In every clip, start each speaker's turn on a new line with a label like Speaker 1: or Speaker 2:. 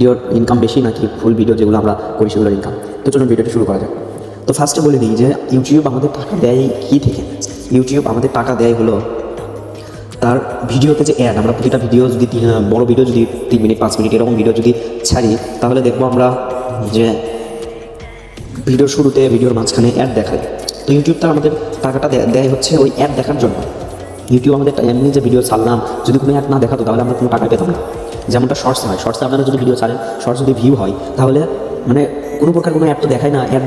Speaker 1: ভিডিওর ইনকাম বেশি নাকি ফুল ভিডিও যেগুলো আমরা করি সেগুলোর ইনকাম। তো চলুন ভিডিওটি শুরু করা যাক। তো ফার্স্টে বলে দিই যে ইউটিউব আমাদের টাকা দেয় কী থেকে। ইউটিউব আমাদের টাকা দেয় হলো তার ভিডিওতে যে অ্যাড, আমরা প্রতিটা ভিডিও যদি বড় ভিডিও যদি 3 মিনিট 5 মিনিট এরকম ভিডিও যদি ছাড়ি, তাহলে দেখবো আমরা যে ভিডিওর শুরুতে ভিডিওর মাঝখানে অ্যাড দেখায়। তো ইউটিউব তার আমাদের টাকাটা দেয় হচ্ছে ওই অ্যাড দেখার জন্য। ইউটিউব আমাদের এমনি যে ভিডিও ছাড়লাম যদি কোনো অ্যাড না দেখাতো তাহলে আমরা কোনো টাকা পেতাম না। যেমনটা শর্টস হয়, শর্টসে আপনারা যদি ভিডিও ছাড়েন, শর্টস যদি ভিউ হয়, তাহলে মানে কোনো প্রকার কোনো অ্যাড তো দেখায় না। অ্যাড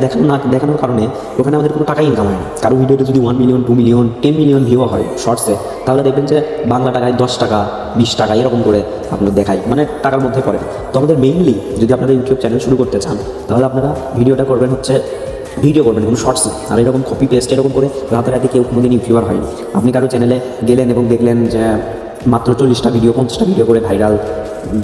Speaker 1: দেখানোর কারণে ওখানে আমাদের কোনো টাকাই ইনকাম হয় না। কারো ভিডিওতে যদি 1 মিলিয়ন 2 মিলিয়ন 10 মিলিয়ন ভিউ হয় শর্টসে, তাহলে দেখবেন যে বাংলা টাকায় 10 টাকা 20 টাকা এরকম করে আপনার দেখায়, মানে টাকার মধ্যে পড়ে। তো আমাদের মেইনলি যদি আপনারা ইউটিউব চ্যানেল শুরু করতে চান, তাহলে আপনারা ভিডিওটা করবেন হচ্ছে ভিডিও করবেন কোনো শর্টস, আর এরকম কপি পেস্ট এরকম করে রাতারাতি কেউ কোনোদিন ইউটিউবার হয়নি। আপনি কারো চ্যানেলে গেলেন এবং দেখলেন যে মাত্র 40টা ভিডিও 50টা ভিডিও করে ভাইরাল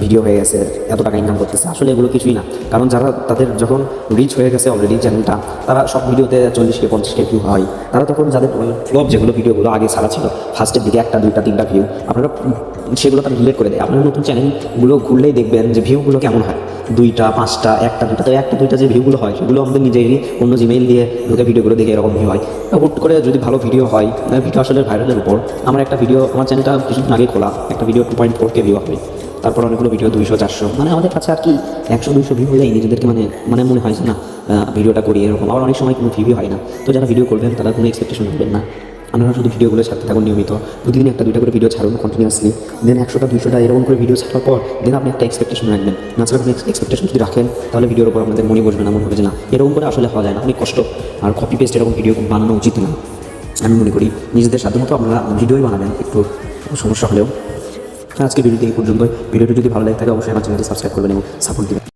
Speaker 1: ভিডিও হয়ে গেছে, এত টাকা ইনকাম করতেছে, আসলে এগুলো কিছুই না। কারণ যারা তাদের যখন রিচ হয়ে গেছে অলরেডি চ্যানেলটা, তারা সব ভিডিওতে 40K 50K ভিউ হয়, তারা তখন যাদের ফ্লপ যেগুলো ভিডিওগুলো আগে ছাড়া ছিল ফার্স্টের দিকে 1টা 2টা 3টা ভিউ, আপনারা সেগুলো তারা রিলেট করে দেয়। আপনারা নতুন চ্যানেলগুলো ঘুরলেই দেখবেন যে ভিউগুলো কেমন হয়, 2টা 5টা 1টা 2টা। তো 1টা 2টা যে ভিউগুলো হয় সেগুলো আমাদের নিজেরই অন্য জিমেইল দিয়ে ঢুকে ভিডিওগুলো দেখে এরকম ভিউ হয়। হুট করে যদি ভালো ভিডিও হয়, ভিডিও আসলে ভাইরালের উপর। আমার একটা ভিডিও, আমার চ্যানেলটা কিছুদিন আগে খোলা, একটা ভিডিও 2.4K ভিউ হবে, তারপর অনেকগুলো ভিডিও 200 400, মানে আমাদের কাছে আর কি 100 200 ভিউ হয়ে যায় নিজেদেরকে মানে মনে হয় না ভিডিওটা করি এরকম। আবার অনেক সময় কোনো ভিউ হয় না। তো যারা ভিডিও করবেন তারা কোনো এক্সপেকটেশন করবেন না, আপনারা শুধু ভিডিওগুলো ছাড়তে থাকুন নিয়মিত, প্রতিদিন 1টা 2টা করে ভিডিও ছাড়ুন কন্টিনিউয়াসলি। দেন 100টা 200টা এরকম করে ভিডিও ছাড়ার পর দেন আপনি একটা এক্সপেকটেশন রাখবেন। না ছাড়া আপনি এক্সপেকটেশন যদি রাখেন, তাহলে ভিডিওর উপর আপনাদের মনে বসবে না, মনে হবে যে না এরকম করে আসলে হওয়া যায় না, অনেক কষ্ট। আর কপি পেস্ট এরকম ভিডিও বানানো উচিত না। আমি মনে করি নিজেদের সাধ্য মতো আপনারা ভিডিওই বানাবেন, একটু সমস্যা হলেও। আজকে ভিডিওটি এই পর্যন্ত। ভিডিওটি যদি ভালো লাগে থাকে অবশ্যই আমার চ্যানেলটি সাবস্ক্রাইব করবেন এবং সাপোর্ট দেবেন।